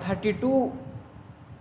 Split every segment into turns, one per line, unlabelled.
32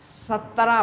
17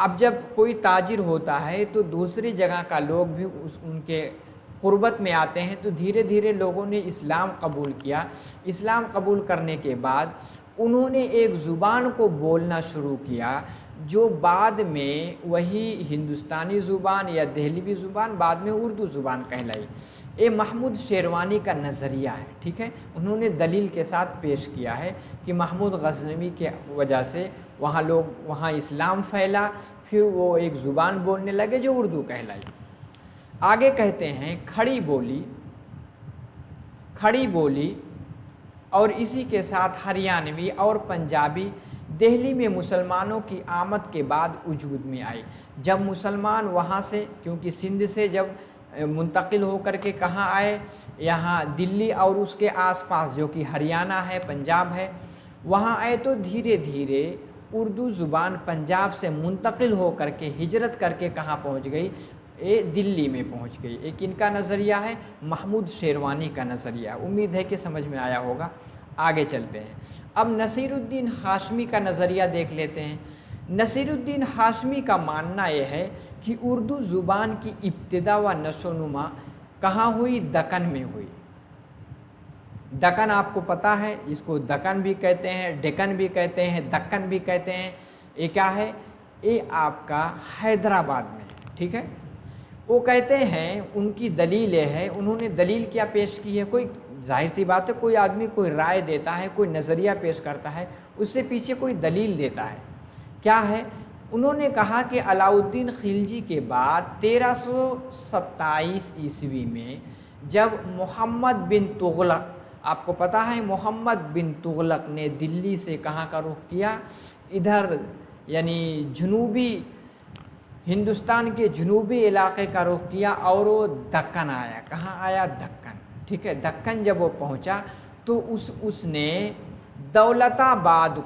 اب جب کوئی تاجر ہوتا ہے تو دوسری جگہ کا لوگ بھی ان کے قربت میں آتے ہیں، تو دھیرے دھیرے لوگوں نے اسلام قبول کیا۔ اسلام قبول کرنے کے بعد انہوں نے ایک زبان کو بولنا شروع کیا جو بعد میں وہی ہندوستانی زبان یا دہلوی زبان بعد میں اردو زبان کہلائی۔ یہ محمود شیروانی کا نظریہ ہے، ٹھیک ہے، انہوں نے دلیل کے ساتھ پیش کیا ہے کہ محمود غزنوی کے وجہ سے وہاں اسلام پھیلا، پھر وہ ایک زبان بولنے لگے جو اردو کہلائی۔ آگے کہتے ہیں کھڑی بولی اور اسی کے ساتھ ہریانوی اور پنجابی دہلی میں مسلمانوں کی آمد کے بعد وجود میں آئی۔ جب مسلمان وہاں سے، کیونکہ سندھ سے جب منتقل ہو کر کے کہاں آئے، یہاں دلی اور اس کے آس پاس جو کہ ہریانہ ہے، پنجاب ہے، وہاں آئے تو دھیرے دھیرے اردو زبان پنجاب سے منتقل ہو کر کے ہجرت کر کے کہاں پہنچ گئی، یہ دلی میں پہنچ گئی۔ ایک ان کا نظریہ ہے، محمود شیروانی کا نظریہ۔ امید ہے کہ سمجھ میں آیا ہوگا۔ آگے چلتے ہیں، اب نصیر الدین ہاشمی کا نظریہ دیکھ لیتے ہیں۔ نصیر الدین ہاشمی کا ماننا یہ ہے کہ اردو زبان کی ابتدا و نشو و نما کہاں ہوئی؟ دکن میں ہوئی۔ دکن آپ کو پتہ ہے، اس کو دکن بھی کہتے ہیں، ڈکن بھی کہتے ہیں، دکن بھی کہتے ہیں۔ یہ کیا ہے؟ یہ آپ کا حیدرآباد میں ہے، ٹھیک ہے۔ وہ کہتے ہیں، ان کی دلیل یہ ہے، انہوں نے دلیل کیا پیش کی ہے؟ کوئی ظاہر سی بات ہے، کوئی آدمی کوئی رائے دیتا ہے، کوئی نظریہ پیش کرتا ہے، اس سے پیچھے کوئی دلیل دیتا ہے۔ کیا ہے؟ انہوں نے کہا کہ علاء الدین خلجی کے بعد 1327 عیسوی میں جب محمد بن تغلق، آپ کو پتہ ہے محمد بن تغلق نے دلی سے کہاں کا رخ کیا؟ ادھر یعنی جنوبی ہندوستان کے جنوبی علاقے کا رخ کیا اور وہ دکن آیا۔ کہاں آیا؟ دکن، ٹھیک ہے۔ دکن جب وہ پہنچا تو اس نے دولت آباد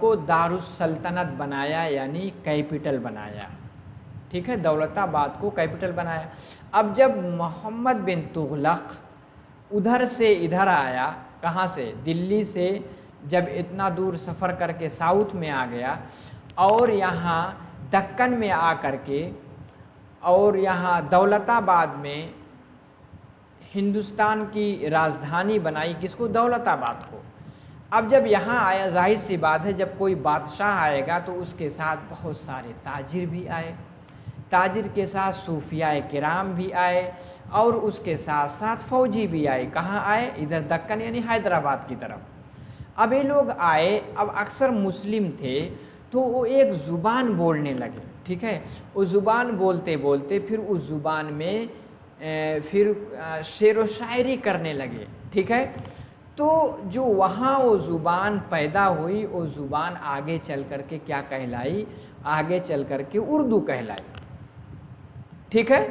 کو دارالسلطنت بنایا، یعنی کیپٹل بنایا، ٹھیک ہے، دولت آباد کو کیپٹل بنایا۔ اب جب محمد بن تغلق ادھر سے ادھر آیا، کہاں سے؟ دلی سے جب اتنا دور سفر کر کے ساؤتھ میں آ گیا اور یہاں دکن میں آ کر کے اور یہاں دولت آباد میں ہندوستان کی راجدھانی بنائی، کس کو؟ دولت آباد کو۔ اب جب یہاں آیا، ظاہر سی بات ہے، جب کوئی بادشاہ آئے گا تو اس کے ساتھ بہت سارے تاجر بھی آئے، تاجر کے ساتھ صوفیاء کرام بھی آئے اور اس کے ساتھ ساتھ فوجی بھی آئے۔ کہاں آئے؟ ادھر دکن یعنی حیدرآباد کی طرف۔ اب یہ لوگ آئے، اب اکثر مسلم تھے تو وہ ایک زبان بولنے لگے، ٹھیک ہے۔ وہ زبان بولتے بولتے پھر اس زبان میں پھر شعر و شاعری کرنے لگے، ٹھیک ہے۔ تو جو وہاں وہ زبان پیدا ہوئی، وہ زبان آگے چل کر کے کیا کہلائی؟ آگے چل کر کے اردو کہلائی، ٹھیک ہے۔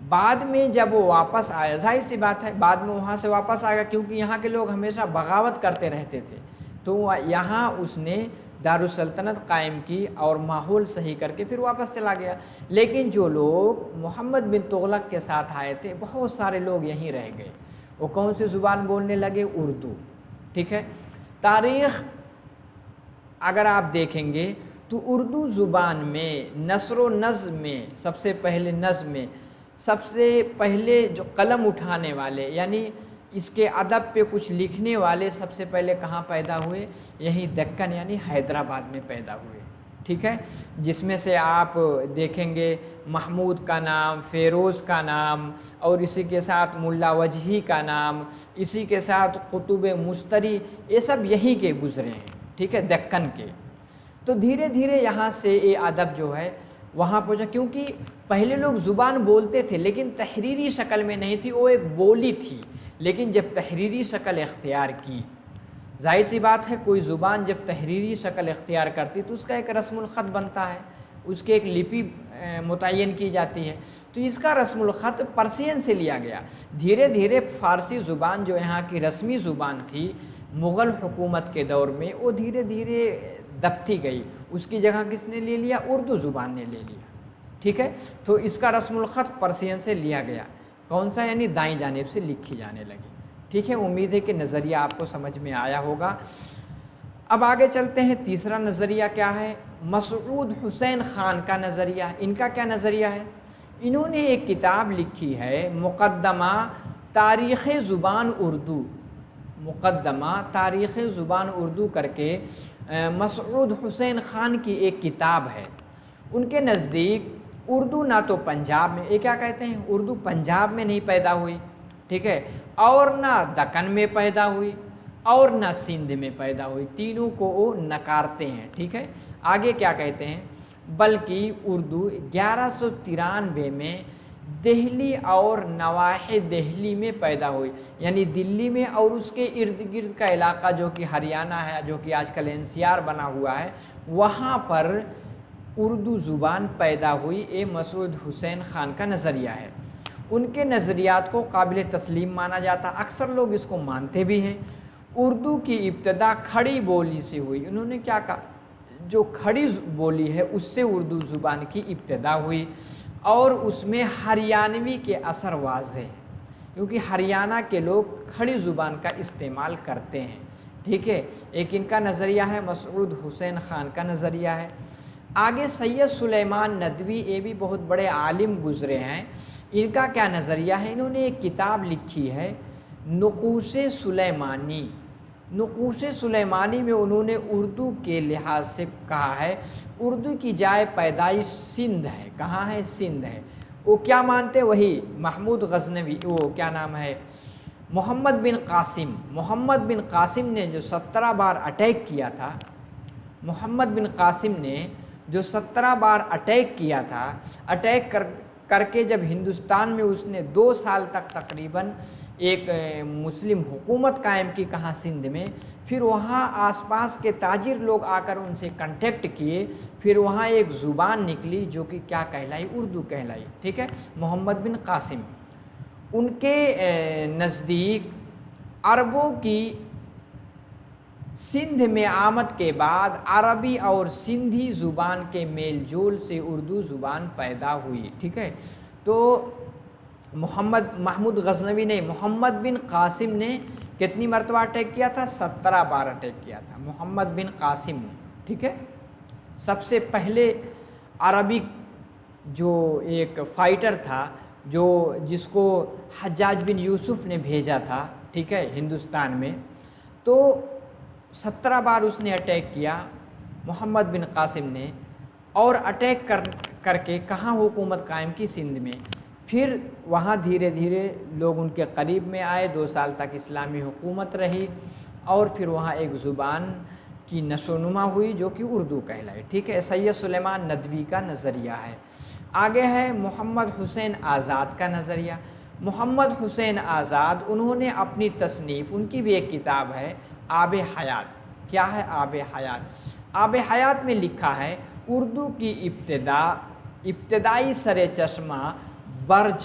بعد میں جب وہ واپس آیا، ظاہر سی بات ہے بعد میں وہاں سے واپس آ گیا، کیونکہ یہاں کے لوگ ہمیشہ بغاوت کرتے رہتے تھے، تو یہاں اس نے دارالسلطنت قائم کی اور ماحول صحیح کر کے پھر واپس چلا گیا۔ لیکن جو لوگ محمد بن تغلق کے ساتھ آئے تھے، بہت سارے لوگ یہیں رہ گئے۔ وہ کون سی زبان بولنے لگے؟ اردو، ٹھیک ہے۔ تاریخ اگر آپ دیکھیں گے تو اردو زبان میں نثر و نظم میں سب سے پہلے جو قلم اٹھانے والے، یعنی اس کے ادب پہ کچھ لکھنے والے سب سے پہلے کہاں پیدا ہوئے؟ یہی دکن یعنی حیدرآباد میں پیدا ہوئے، ٹھیک ہے۔ جس میں سے آپ دیکھیں گے محمود کا نام، فیروز کا نام، اور اسی کے ساتھ ملا وجہی کا نام، اسی کے ساتھ قطب مشتری، یہ سب یہی کے گزرے ہیں، ٹھیک ہے، دکن کے۔ تو دھیرے دھیرے یہاں سے یہ ادب جو ہے وہاں پہنچا، کیونکہ پہلے لوگ زبان بولتے تھے لیکن تحریری شکل میں نہیں تھی، وہ ایک بولی تھی، لیکن جب تحریری شکل اختیار کی، ظاہر سی بات ہے کوئی زبان جب تحریری شکل اختیار کرتی تو اس کا ایک رسم الخط بنتا ہے، اس کے ایک لپی متعین کی جاتی ہے۔ تو اس کا رسم الخط پرسین سے لیا گیا۔ دھیرے دھیرے فارسی زبان جو یہاں کی رسمی زبان تھی مغل حکومت کے دور میں، وہ دھیرے دھیرے دبتی گئی، اس کی جگہ کس نے لے لیا؟ اردو زبان نے لے لیا، ٹھیک ہے۔ تو اس کا رسم الخط پرسین سے لیا گیا، کون سا؟ یعنی دائیں جانب سے لکھی جانے لگی، ٹھیک ہے۔ امید ہے کہ نظریہ آپ کو سمجھ میں آیا ہوگا۔ اب آگے چلتے ہیں، تیسرا نظریہ کیا ہے؟ مسعود حسین خان کا نظریہ۔ ان کا کیا نظریہ ہے؟ انہوں نے ایک کتاب لکھی ہے، مقدمہ تاریخ زبان اردو، مقدمہ تاریخ زبان اردو کر کے مسعود حسین خان کی ایک کتاب ہے۔ ان کے نزدیک اردو نہ تو پنجاب میں، یہ کیا کہتے ہیں، اردو پنجاب میں نہیں پیدا ہوئی، ٹھیک ہے، اور نہ دکن میں پیدا ہوئی، اور نہ سندھ میں پیدا ہوئی، تینوں کو وہ نکارتے ہیں، ٹھیک ہے۔ آگے کیا کہتے ہیں؟ بلکہ اردو 1193 میں دہلی اور نواحِ دہلی میں پیدا ہوئی، یعنی دلی میں اور اس کے ارد گرد کا علاقہ جو کہ ہریانہ ہے، جو کہ آج کل NCR بنا ہوا ہے، وہاں پر اردو زبان پیدا ہوئی۔ یہ مسعود حسین خان کا نظریہ ہے۔ ان کے نظریات کو قابل تسلیم مانا جاتا، اکثر لوگ اس کو مانتے بھی ہیں۔ اردو کی ابتدا کھڑی بولی سے ہوئی۔ انہوں نے کیا کہا؟ جو کھڑی بولی ہے اس سے اردو زبان کی ابتدا ہوئی، اور اس میں ہریانوی کے اثر واضح ہیں، کیونکہ ہریانہ کے لوگ کھڑی زبان کا استعمال کرتے ہیں، ٹھیک ہے۔ ایک ان کا نظریہ ہے، مسعود حسین خان کا نظریہ ہے۔ آگے سید سلیمان ندوی، یہ بھی بہت بڑے عالم گزرے ہیں۔ ان کا کیا نظریہ ہے؟ انہوں نے ایک کتاب لکھی ہے، نقوش سلیمانی۔ نقوش سلیمانی میں انہوں نے اردو کے لحاظ سے کہا ہے اردو کی جائے پیدائش سندھ ہے۔ کہاں ہے؟ سندھ ہے۔ وہ کیا مانتے؟ وہی محمود غزنوی، وہ کیا نام ہے، محمد بن قاسم۔ محمد بن قاسم نے جو 17 بار اٹیک کیا تھا، محمد بن قاسم نے جو 17 بار اٹیک کیا تھا، اٹیک کر کے جب ہندوستان میں اس نے 2 سال تک تقریباً ایک مسلم حکومت قائم کی، کہاں؟ سندھ میں۔ پھر وہاں آس پاس کے تاجر لوگ آ کر ان سے کنٹیکٹ کیے، پھر وہاں ایک زبان نکلی جو کہ کیا کہلائی؟ اردو کہلائی، ٹھیک ہے۔ محمد بن قاسم، ان کے نزدیک عربوں کی سندھ میں آمد کے بعد عربی اور سندھی زبان کے میل جول سے اردو زبان پیدا ہوئی، ٹھیک ہے۔ تو محمود غزنوی نے، محمد بن قاسم نے کتنی مرتبہ اٹیک کیا تھا؟ 17 بار اٹیک کیا تھا محمد بن قاسم نے، ٹھیک ہے۔ سب سے پہلے عربی جو ایک فائٹر تھا، جس کو حجاج بن یوسف نے بھیجا تھا، ٹھیک ہے، ہندوستان میں، تو 17 بار اس نے اٹیک کیا محمد بن قاسم نے، اور اٹیک کر کے کہاں حکومت قائم کی؟ سندھ میں۔ پھر وہاں دھیرے دھیرے لوگ ان کے قریب میں آئے، 2 سال تک اسلامی حکومت رہی، اور پھر وہاں ایک زبان کی نشو و نما ہوئی جو کہ اردو کہلائی، ٹھیک ہے۔ سید سلیمان ندوی کا نظریہ ہے۔ آگے ہے محمد حسین آزاد کا نظریہ۔ محمد حسین آزاد، انہوں نے اپنی تصنیف، ان کی بھی ایک کتاب ہے آب حیات۔ کیا ہے؟ آب حیات۔ آب حیات میں لکھا ہے اردو کی ابتدائی سر چشمہ برج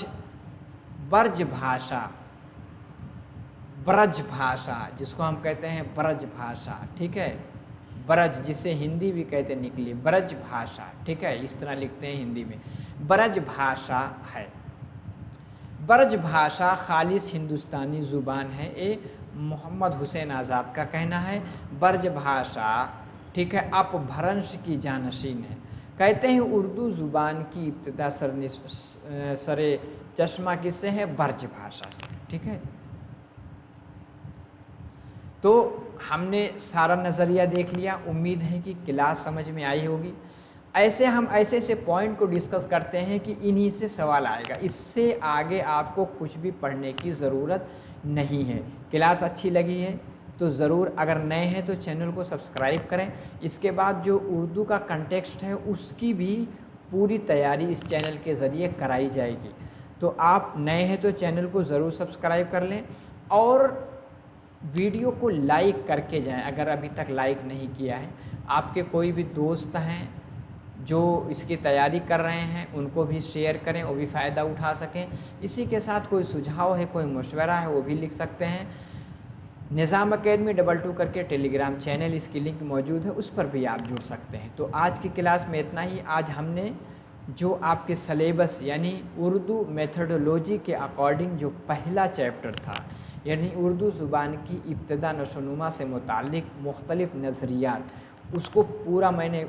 بھاشا، جس کو ہم کہتے ہیں برج بھاشا، ٹھیک ہے۔ برج، جسے ہندی بھی کہتے نکلی، برج بھاشا، ٹھیک ہے، اس طرح لکھتے ہیں ہندی میں، برج بھاشا ہے۔ برج بھاشا خالص ہندوستانی زبان ہے، یہ محمد حسین آزاد کا کہنا ہے۔ برج بھاشا، ٹھیک ہے، اپبھرنش کی جانشین ہے۔ کہتے ہیں اردو زبان کی ابتدا سر چشمہ کس سے ہے؟ برج بھاشا سے، ٹھیک ہے۔ تو ہم نے سارا نظریہ دیکھ لیا، امید ہے کہ کلاس سمجھ میں آئی ہوگی۔ ہم ایسے پوائنٹ کو ڈسکس کرتے ہیں کہ انہی سے سوال آئے گا، اس سے آگے آپ کو کچھ بھی پڑھنے کی ضرورت نہیں ہے۔ کلاس اچھی لگی ہے تو ضرور، اگر نئے ہیں تو چینل کو سبسکرائب کریں۔ اس کے بعد جو اردو کا کنٹیکسٹ ہے اس کی بھی پوری تیاری اس چینل کے ذریعے کرائی جائے گی، تو آپ نئے ہیں تو چینل کو ضرور سبسکرائب کر لیں، اور ویڈیو کو لائک کر کے جائیں اگر ابھی تک لائک نہیں کیا ہے۔ آپ کے کوئی بھی دوست ہیں جو اس کی تیاری کر رہے ہیں، ان کو بھی شیئر کریں، وہ بھی فائدہ اٹھا سکیں۔ اسی کے ساتھ کوئی سجھاؤ ہے، کوئی مشورہ ہے، وہ بھی لکھ سکتے ہیں۔ نظام اکیڈمی 22 کر کے ٹیلی گرام چینل، اس کی لنک موجود ہے، اس پر بھی آپ جڑ سکتے ہیں۔ تو آج کی کلاس میں اتنا ہی۔ آج ہم نے جو آپ کے سلیبس یعنی اردو میتھڈولوجی کے اکارڈنگ جو پہلا چیپٹر تھا، یعنی اردو زبان کی ابتدا نشوونما سے متعلق مختلف نظریات، اس کو پورا میں نے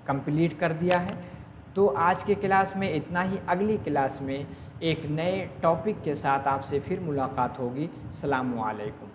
کمپلیٹ کر دیا ہے۔ تو آج کے کلاس میں اتنا ہی، اگلی کلاس میں ایک نئے ٹاپک کے ساتھ آپ سے پھر ملاقات ہوگی۔ السلام علیکم۔